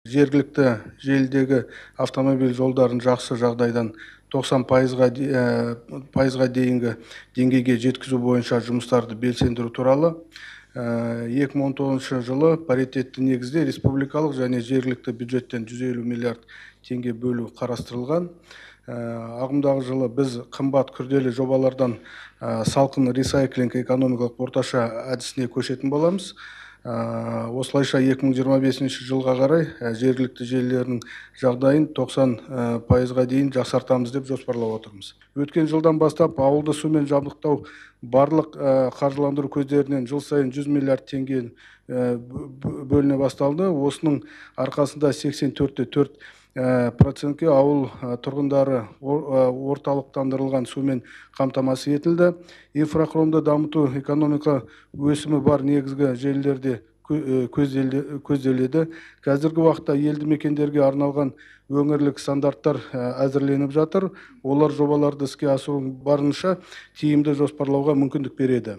Жергілікті желідегі автомобиль жолдарын жақсы жағдайдан 90%-ға дейінгі деңгейге жеткізу бойынша жұмыстарды белсендіру туралы 2019 жылы паритетті негізде республикалық және жергілікті бюджеттен 150 миллиард теңге бөлу қарастырылған. Ағымдағы жылы біз қымбат күрделі жобалардан салқын ресайклинг экономикалық орташа әдісіне көшетін боламыз. Осылайша 2025 жылға қарай жергілікті желілердің жағдайын 90%-ға дейін жақсартамыз деп жоспарлап отырмыз. Өткен жылдан бастап ауылды сумен жабдықтау барлық қаржыландыру көздерінен жыл сайын 100 миллиард теңге бөліне басталды. Осының арқасында 84,4%-ке ауыл тұрғындары орталықтандырылған сумен қамтамасыз етілді. Инфрақұрылымды дамыту экономика өсімі бар негізгі желілерде көзделеді. Қазіргі уақытта елді мекендерге арналған өңірлік стандарттар әзірленіп жатыр. Олар жобаларды іске асыру барынша тиімді жоспарлауға мүмкіндік береді.